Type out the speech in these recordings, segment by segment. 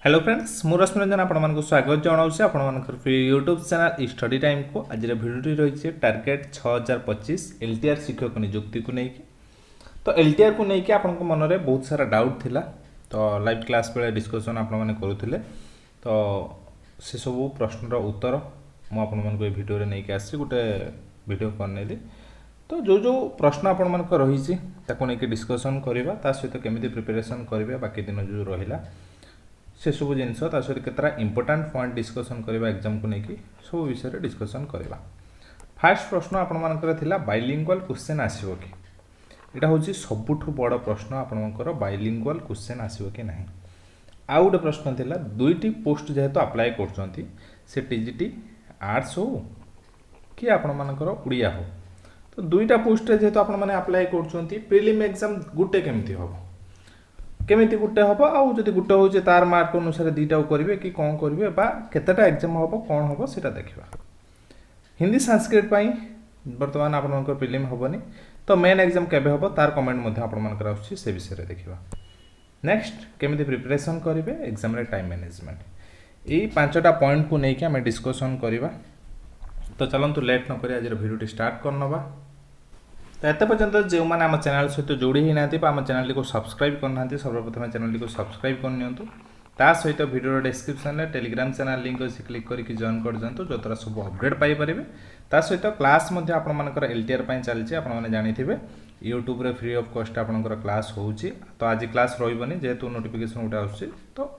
Hello friends मु रश्मिरंजन आपको स्वागत जनाऊँ आप यूट्यूब चैनल स्टडी टाइम को आज भिडियो रही टार्गेट 6025 LTR शिक्षक नियुक्ति को लेकिन तो LTR को लेकिन आप मन में बहुत सारा डाउट थिला तो लाइव क्लास बेले डिस्कसन आपने करुले तो से सब प्रश्नर उत्तर मुझे भिडियो नहीं आसी गोटे भिडियो करनेली तो जो प्रश्न आपण रही नहीं डिस्कसन करवा सहित केमी प्रिपेरेसन करेंगे बाकी दिन जो रहा से सब जिनस सहित केतरा इंपोर्टाट पॉइंट डिस्कसन करवा एग्जाम को लेकिन सब विषय डिस्कसन करवा। फास्ट प्रश्न आपंकर बाइलिंगुअल क्वेश्चन आसो कि यहाँ हूँ सबुठ बड़ प्रश्न आपंकर बाइलिंगुअल क्वेश्चन आसो कि ना। आउ गोटे प्रश्न थिला दुईटी पोस्ट जेहेतु अप्लाई कर TGT आर्ट्स हो कि आपंकर उड़िया हो तो दुईटा पोस्ट जेहेतु आपलाई कर प्रिलिम एग्जाम गोटे केमती हम केमिति गुटे हम आदि गुटे हूँ तार मार्क अनुसार दीटा करेंगे कि कौन करेंगे केतेटा एग्जाम हम कौन हम सीटा देखा। हिंदी संस्कृत बर्तमान आप प्रिलिम हेनी तो मेन एग्जाम केबे हम तार कमेंट आपर से विषय देखा। नेक्स्ट केमिति प्रिपरेशन करेंगे एग्जाम टाइम मैनेजमेंट यही 5टा पॉइंट को लेकिन आम डिस्कसन करवा। तो चलतु लेट नक आज भिडियो स्टार्ट करनवा। तो एत पर्यंत जो मैंने आम चैनल सहित जोड़ी ही ना आम चैनल को सब्सक्राइब करना सर्वप्रथम चैनल को सब्सक्राइब करनी ता सहित वीडियो डिस्क्रिप्शन में टेलीग्राम चैनल लिंक अच्छी क्लिक करके जॉइन कर दिंतु जो द्वारा सब अपडेट पाइपर ता सहित क्लास आपर LTR चलती आपने जानी यूट्यूब रे फ्री ऑफ कॉस्ट आपंकर क्लास हो तो आज क्लास रही जेहेतु नोटिफिकेशन गोटे आसुच्छी तो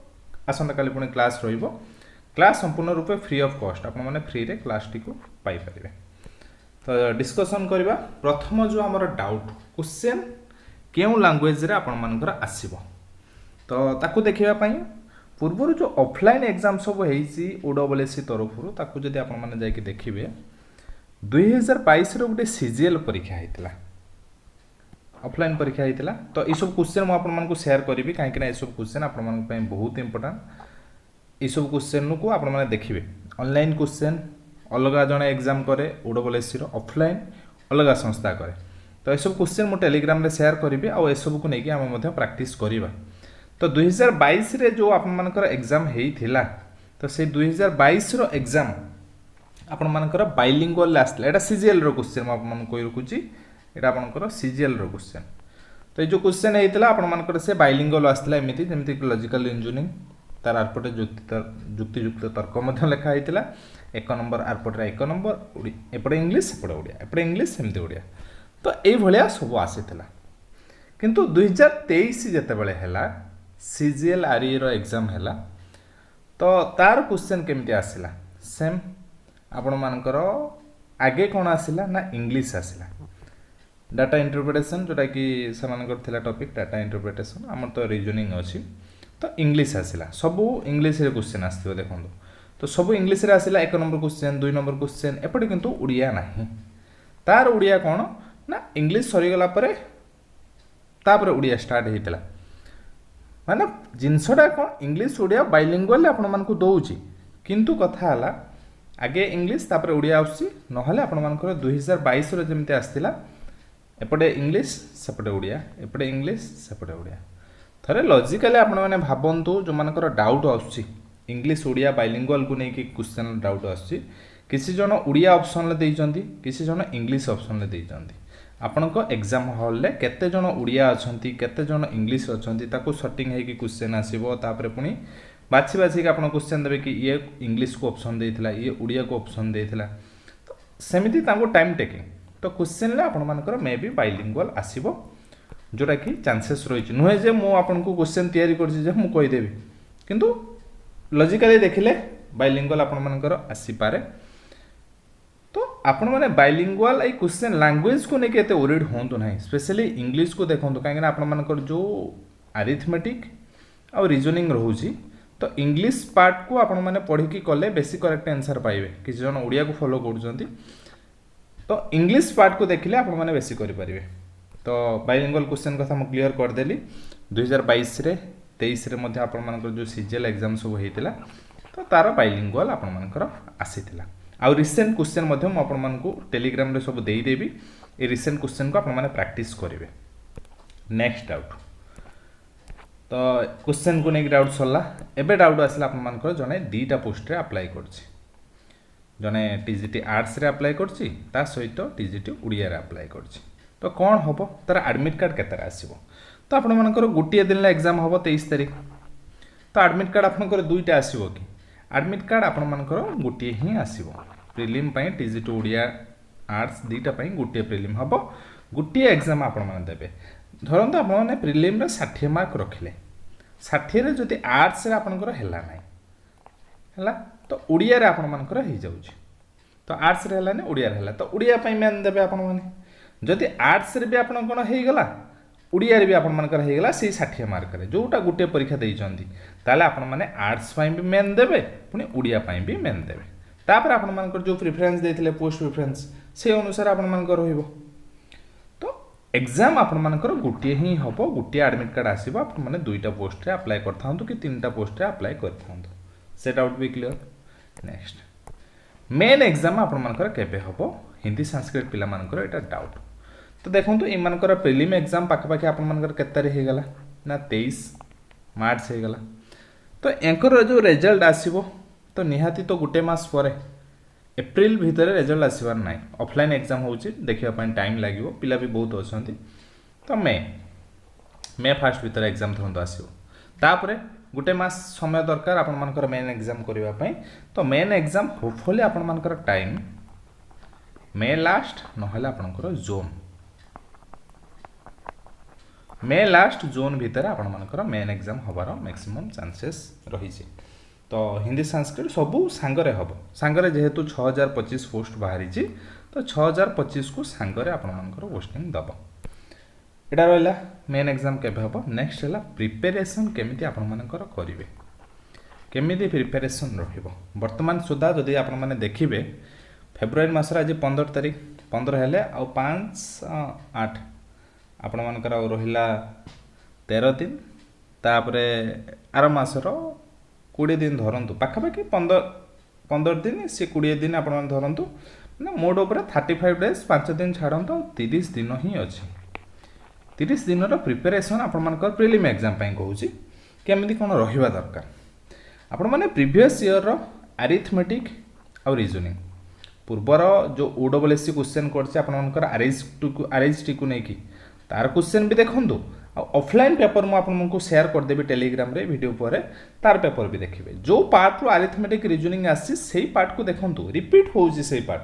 आसंता काली पुणी क्लास क्लास संपूर्ण रूपे फ्री ऑफ कॉस्ट आपने फ्री रे क्लास टी को पाइपर। तो डिस्कसन करवा प्रथम जो आमर डाउट क्वेश्चन क्यों लैंग्वेज रे आपनकर आसीबो तो ताकू देखिबा पूर्व जो ऑफलाइन एग्जाम सब होईची OSSC तरफ ताकू जदि आपण माने जाय कि देखिबे 2022 रो गोटे CGL परीक्षा हेतिला ऑफलाइन परीक्षा हेतिला तो ई सब क्वेश्चन म आपण मानकू शेयर करबी काहे कि ना ई सब क्वेश्चन आपण मान पय बहुत इंपोर्टेंट। ई सब क्वेश्चन को आपण माने देखिबे ऑनलाइन क्वेश्चन अलग जड़े एग्जाम करे OSSC ऑफलाइन अलग संस्था करे तो यह सब क्वेश्चन मुझे टेलीग्राम रे शेयर करी आ सब को लेकिन आम प्रैक्टिस करवा। तो 2022 रे जो आपनकर एग्जाम होता तो से 2022 रो एग्जाम आपनकर बाइलिंगुअल आसला एटा CGL रो क्वेश्चन आपन कोइ रखुची एटा आपनकर CGL रो क्वेश्चन तो ये जो क्वेश्चन होता आपनकर से बाइलिंगुअल आसला एमिति जेमिति लॉजिकल रीजनिंग तार आरपटे जुक्तियुक्त तर्क लिखा होता एक नंबर आरपटे एक नंबर एपटे इंग्लीश एपटे ओडिया एपटे इंग्लीश एमती ओडिया तो ये सब आसीला किंतु 2023 जितेबाला है CGL RE रो एग्जाम है तो तार क्वेश्चन केमती आसला सेम आपण मानकर आगे कौन आसला ना इंग्लीश आसला डाटा इंटरप्रिटेशन जोटा कि से टॉपिक डाटा इंटरप्रिटेशन आम तो रीजनिंग अच्छी तो इंग्लीश आसला सब इंग्लीश रे क्वेश्चन आसो देखो तो सब इंग्लीश रे आसला एक नंबर क्वेश्चन 2 नंबर क्वेश्चन एपटे किंतु उड़िया नहीं तार उड़िया कौन ना इंग्लीश सरीगला तापर उड़िया स्टार्ट होता माने जिनसटा कौन इंग्लीश उड़िया बाइलिंगुअल आपण मानकू दउची किंतु कथा हला आगे इंग्लीश तापर उड़िया आउची नहले आपण मानकर 2022 रो जेमते आस्तिला एपटे इंग्लीश सेपटे उड़िया एपटे इंग्लीश सेपटे उड़िया थरे लॉजिकली आपण माने भाबंतु जो मानकर डाउट आउची इंग्लीश उड़िया बाइलिंगुअल को लेकिन क्वेश्चन डाउट आसी किसी जन उड़िया ऑप्शन ले देइचंती किसी जन इंग्लीश ऑप्शन ले देइचंती आपनको एग्जाम हॉल ले केते जन उड़िया अछंती केते जन इंग्लीश अछंती ताको सेटिंग है कि क्वेश्चन आसीबो तापर पुनी बाछि बाछि के आपण क्वेश्चन देबे कि ये इंग्लीश को ऑप्शन देइथिला ये उड़िया को ऑप्शन देइथिला तो सेमिति ताको टाइम टेकिंग तो क्वेश्चन ले आपण मानकर मे बी बाइलिंगुअल आसीबो जोटा कि चांसेस रही नुहे जे मु आपनको क्वेश्चन तैयारी करछि जे मु कहि देबी किंतु लॉजिकली देखिले बाइलिंगुअल आपण मानकर आसी पारे तो आपण माने बाइलिंगुअल ए क्वेश्चन लैंग्वेज को लेके एते ओरिड होंतु नाही स्पेशली इंग्लिश को देखंतु काहे ना आपण मानकर जो अरिथमेटिक और रीजनिंग रहउची तो इंग्लिश पार्ट को आपण माने पढ़ी की कले बेसी करेक्ट आंसर पाइबे किसी जन ओडिया को फॉलो करूचंती तो इंग्लिश पार्ट को देखिले आपण माने बेसी करि परिबे। तो बाइलिंगुअल क्वेश्चन कथा मु क्लियर कर देली 2022 रे 23 रे मध्ये आपण मानकर जो CGL एग्जाम सब होइतिला तो तार बाइलिंगुअल आपण मानकर आसीतिला आ रिसेंट क्वेश्चन मध्ये मु आपण मानकू टेलीग्राम रे सब देई देबी ए रिसेंट क्वेश्चन को आपण माने प्रैक्टिस करिवे। नेक्स्ट डाउट तो क्वेश्चन को नहीं डाउट सरला एबे डाउट आसला आपण मानकर जने दीटा पोस्ट रे अप्लाई करछि जने टीजीटी आर्ट्स रे अप्लाई करछि ता सहित टीजीटी उड़िया रे अप्लाई करछि तो कौन हम तार एडमिट कार्ड केते आसीबो तो आपण मानकर गोटे दिन एग्जाम हम 23 तारिख तो एडमिट कार्ड आपनकर दुईटा आसीबो कि एडमिट कार्ड आपण मानकर गोटे ही आसीबो प्रिलिम पई टीजीटी उड़िया आर्ट्स दीटा पई गोटे प्रिलिम हबो गोटे एग्जाम आपण माने देबे धरंतु आपण माने प्रिलिम रे 60 मार्क रखिले 60 रे जति आर्ट्स रे आपनकर हेला नै हला तो उड़िया रे आपण मानकर हे जाउछ तो आर्ट्स रे हेला नै उड़िया रे हेला तो उड़िया पई मेन देबे आपण माने जति आर्ट्स रे भी आपण कोन हे गला उड़िया रे भी आपण मानकर हे गला से 60 मार्क रे जोटा गुटे परीक्षा देई चंदी ताले आपण माने आर्ट्स पई भी मेन देबे पुनी उड़िया पई भी मेन देबे तापर आपण मानकर जो प्रेफरेंस देथिले पोस्ट प्रेफरेंस से अनुसार आपण मानकर रहइबो तो एग्जाम आपण मानकर गुटे ही हबो गुटे एडमिट कार्ड आसीबो आपण माने दुईटा पोस्ट रे अप्लाई करथांतु कि तीनटा पोस्ट रे अप्लाई करथांतु से डाउट भी क्लियर नेक्स्ट मेन एग्जाम आपण मानकर केबे हबो हिंदी संस्कृत पिला मानकर एटा डाउट तो देखंतु ए मानकर प्रीलिम एग्जाम पाखा पाखा आपण मानकर केतारे हे गला ना 23 मार्च हे गला तो एंकर जो रिजल्ट आसीबो तो निहाती तो गुटे मास परे एप्रिल भीतर रिजल्ट आसीबार नाही ऑफलाइन एग्जाम होउची देखिया पय टाइम लागिवो पिला भी बहुत अछंती तो मे फर्स्ट भीतर एग्जाम थंतो आसीबो तापरे गुटे मास समय दरकार आपण मानकर मेन एग्जाम करबा पय तो मेन एग्जाम होपफुली आपण मानकर टाइम मे लास्ट नहला आपनकर जोन मे लास्ट जोन भीतर आपण मानकर मेन एग्जाम हबार मैक्सिमम चांसेस रही छै तो हिंदी संस्कृत सबू सांगरे हम सांगरे जेहेतु 6025 पोस्ट बाहरी तो 6025 को सांगरे आपण मानकर पोस्टिंग दब एटा रहला मेन एग्जाम केबे हबो नेक्स्ट हला प्रिपरेशन केमिति आपण मानकर करिवे केमिति प्रिपरेशन रहिबो वर्तमान सुधा जदि आपण माने देखिबे फेब्रुआरी मासर आज 15 तारिख 15 हेले आ 5 8 आपण मानकर रहिला 13 दिन तापरे आर मासर 20 दिन धरंतु पाखापाखि 15 दिन से 20 दिन आपण धरंतु ना मोड ऊपर 35 डेज 5 दिन छाड़ंतु 30 दिन ही अछि 30 दिन रो प्रिपरेशन आपण मानकर प्रीलिम एग्जाम पई कहूची केमिति कोन रहिबा दरकार आपण माने प्रीवियस ईयर रो अरिथमेटिक और रीजनिंग पूर्वर जो ओडब्ल्यूएससी क्वेश्चन करछि आपण मानकर आरएचटी को नै की तार क्वेश्चन भी देखंतु ऑफलाइन पेपर मु आपको शेयर कर देबी टेलीग्राम रे वीडियो पर तार पेपर भी देखिए जो पार्ट रो अरिथमेटिक रीजनिंग आसी सेही पार्ट को देखंतु रिपीट होउची सेही पार्ट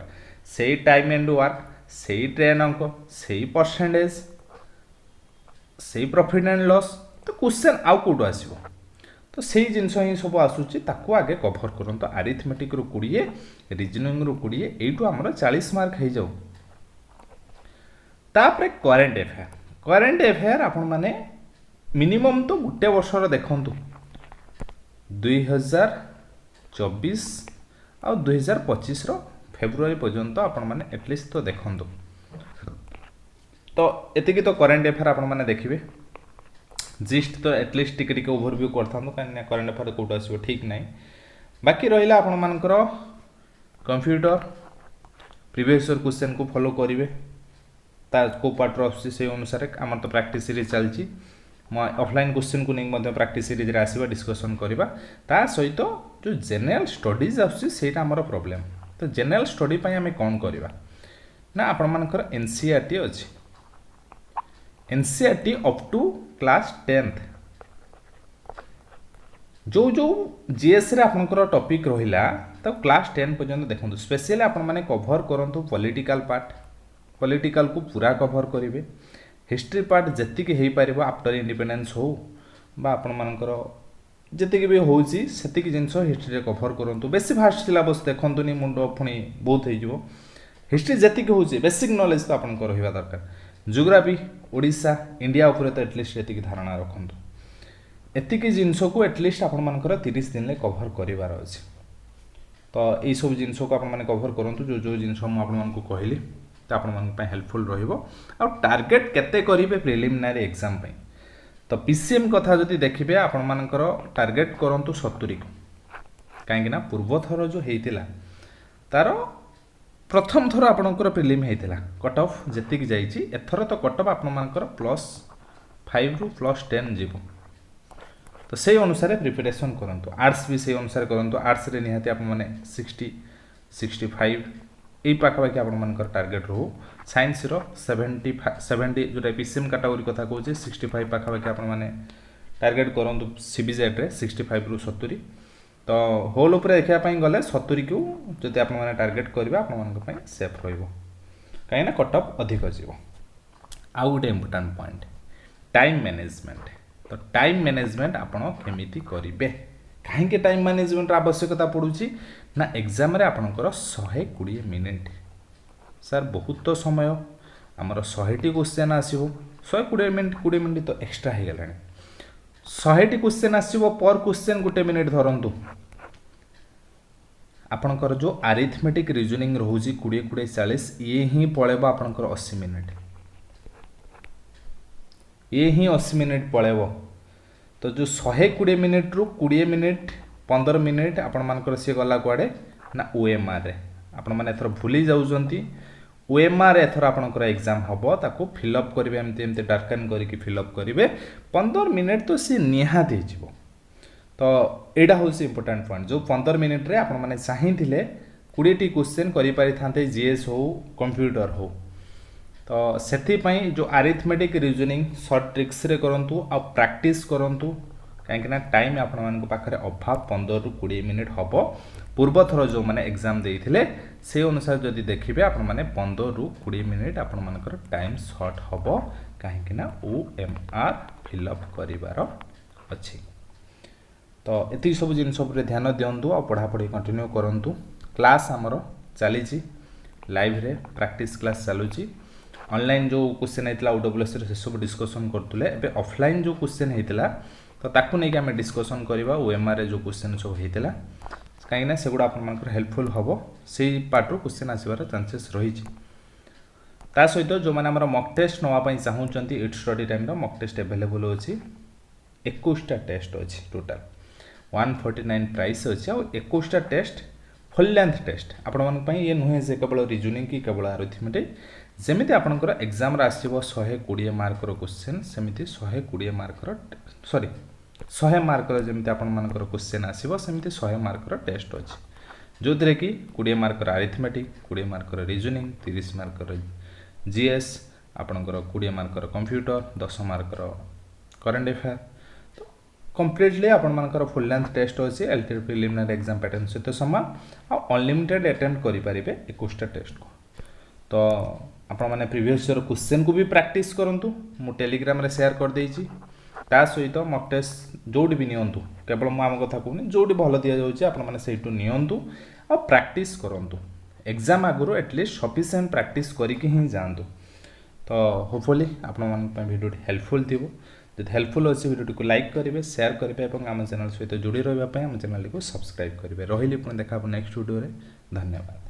सेही टाइम एंड वर्क सेही ट्रेन अंक सेही परसेंटेज सेही प्रॉफिट एंड लॉस तो क्वेश्चन आउ कोड आसीबो तो सेही जिंस ही सब आसुची ताको आगे कवर करंतु अरिथमेटिक रो 20 रीजनिंग रो 20 एटू हमर 40 मार्क हे जाऊ तापरे करंट अफेयर आपण माने मिनिमम तो गुटे वर्षर देखंतु 2024 आ 2025 रो फेब्रुआरी पर्यंत आपण माने एटलीस्ट तो देखंतु तो एतिकी तो करंट अफेयर आपण माने देखिबे जिस्ट तो एटलीस्ट टिके टिके ओवरव्यू करथांतु कान करंट अफेयर कोट आसीबो ठीक नाही बाकी रहिला आपण मानकर कंप्यूटर प्रीवियस ईयर क्वेश्चन को फॉलो करिवे ता को पार्ट आसी से अनुसार आम तो प्रैक्टिस सीरीज चलती ऑफलाइन क्वेश्चन को नहीं प्रैक्टिस सीरीज रे आसीबा डिस्कशन करबा ता सहित जो जनरल स्टडीज आसी सेटा हमर प्रॉब्लम तो जनरल स्टडी पई हमें कोन करबा ना आपण मानकर एनसीईआरटी अछि NCERT up to class 10th जो जो जीएस रे आपनकर टॉपिक रहिला तो क्लास 10 पर्यंत देखंतु स्पेशली आपण माने कवर करंतु पॉलिटिकल पार्ट पॉलिटिकल को पूरा कवर करेंगे हिस्ट्री पार्ट जी हो पार आफ्टर इंडिपेंडेंस हो आपण मानकर जी भी होती जिनस हिस्ट्री कवर करूँ बेसी फास्ट सिलेबस देखनी मुंड पुणी बहुत हो हिस्ट्री जी हो बेसिक नॉलेज तो आपको रहा दरकार जियोग्राफी ओडिशा इंडिया उपर तो एटलिस्ट ये धारणा रखुँ एतिकी जिनस को एटलिस्ट आपण मानकर 30 दिन कवर करार अच्छे तो यही सब जिनस को आपने कवर करूँ जो जो जिनस मुझे कहली तो आप हेल्पफुल रहा टार्गेट केते करेंगे प्रिलिमिनारी एग्जाम पे तो पीसीएम कथा जदि देखिए आपण मानकर टार्गेट करूँ 70 कहीं पूर्व थर जो होता तार प्रथम थर आपणकर प्रिलिम होता कट ऑफ जी एथर तो कट ऑफ आपण मानकर +5 ରୁ +10 जीव तो से अनुसार प्रिपरेशन करंतु आर्ट्स भी से अनुसार करंतु आर्ट्स रे निहाती आपण माने 60 65 ए पाखापाखि आपण मानकर टार्गेट रहू साइंस रो 70 जोटा पीसीएम कैटेगरी कथा कहूँ 65 पाखापाखि आपण माने टार्गेट करंतु सीबीजेड रे 65 रु 70 तो होल ऊपर देखा गले 70 को जदि आपण माने टार्गेट करबा आपण मानक पई सेफ रहइबो काहे ना कट ऑफ अधिक जीवो आउ गोटे इम्पोर्टेंट पॉइंट टाइम मैनेजमेंट तो टाइम मैनेजमेंट आपण केमिति करिवे कहीं टाइम मैनेजमेंट आवश्यकता पड़ुची ना एग्जाम रे आपणकर 120 मिनिट सर बहुत तो समय आमर 100टी क्वेश्चन आसीबो 120 मिनिट तो एक्स्ट्रा हे गेलानी 100टी क्वेश्चन आसीबो पर क्वेश्चन गोटे मिनिट धरंतु आपणकर जो अरिथमेटिक रीजनिंग रहउची 20 40 ये ही पळेबो आपणकर 80 मिनिट ये ही 80 मिनिट पळेबो तो जो 120 मिनिट रु 20 मिनिट 15 मिनिट आपण मानकर से गला कुआडे ना ओएमआर रे आपण माने एथर भूली जाउजंती ओएमआर एथर आपणकर एग्जाम हबो ताको फिल अप करिवे एमते डार्कन करिके फिल अप करिवे 15 मिनिट तो से निहात हिजिबो तो एडा होसी इंपोर्टेंट पॉइंट जो 15 मिनिट रे आपण माने चाहिथिले 20 टी क्वेश्चन करि पारि थांते जीएस हो कंप्यूटर हो तो सेथि पई जो अरिथमेटिक रीजनिंग शॉर्ट ट्रिक्स रे करंतु आ प्रैक्टिस करंतु काहेकि ना टाइम आपण मानक पाखरे अभाव 15 रु 20 मिनिट हबो पूर्व थरो जो माने एग्जाम देइथिले से अनुसार जदि देखिबे आपण माने 15 रु 20 मिनिट आपण मानकर टाइम शॉर्ट हबो काहेकि ना ओएमआर फिल अप करिवार अछि तो एति सब जिन सब रे ध्यान दियंतु आ पढा पढी कंटिन्यू करंतु क्लास हमरो चलीची लाइव रे प्रैक्टिस क्लास चालुची ऑनलाइन जो क्वेश्चन हेतला ओडब्ल्यूएस रे सब डिस्कशन करतुले एबे ऑफलाइन जो क्वेश्चन हेतला तो ताकू नै कि हम डिस्कशन करबा ओएमआर रे जो क्वेश्चन सब हेतला काहे ना सेगुडा आपन मानकर हेल्पफुल हबो सेही पार्ट रो क्वेश्चन आसीबार चांसेस रहिछि ता सहित जो माने हमर मॉक टेस्ट नवा पई चाहूचंती इट स्टडी टाइम रो मॉक टेस्ट अवेलेबल अछि 21 टा टेस्ट अछि टोटल 149 प्राइस अछि आ 21 टा टेस्ट फुल लेंथ टेस्ट आपण मन पई ये नुहे जे केवल रीजनिंग की केवल अरिथमेटिक जेमिति आपनकर एग्जाम रा आसीबो 120 मार्क रो क्वेश्चन सेमिति 120 मार्क रो सॉरी 100 मार्क रो जेमिति आपण मानकर क्वेश्चन आसीबो सेमिति 100 मार्क रो टेस्ट अछि जोतरे कि 20 मार्क रो अरिथमेटिक 20 मार्क रो रीजनिंग 30 मार्क रो जीएस आपनकर 20 मार्क रो कंप्यूटर 10 मार्क रो करंट अफेयर तो कंप्लीटली आपण मानकर फुल लेंथ टेस्ट अछि एलटीआर प्रिलिमिनरी एग्जाम पैटर्न सहित समान आ अनलिमिटेड अटेम्प्ट करि परिबे 21 टा टेस्ट को तो आपण माने प्रीवियस ईयर क्वेश्चन को भी प्रैक्टिस करंतु मु टेलीग्राम रे शेयर कर देइची ता सहित मॉक टेस्ट जोडी भी नियंतु केवल मु आम कथा कहूनी जोडी भलो दिया जाउची आपण माने सेटू नियंतु आ प्रैक्टिस करंतु एग्जाम आगुरो एटलीस्ट सफिशिएंट प्रैक्टिस करिके ही जानतु तो होपफुली आपण मान पे वीडियो हेल्पफुल थिबो जदि हेल्पफुल अछि वीडियो को लाइक करिवे शेयर करिवे एवं आम चैनल सहित जोडी रहबा पे आम चैनल को सब्सक्राइब करिवे रहिली पुणी देखा नेक्स्ट वीडियो रे धन्यवाद।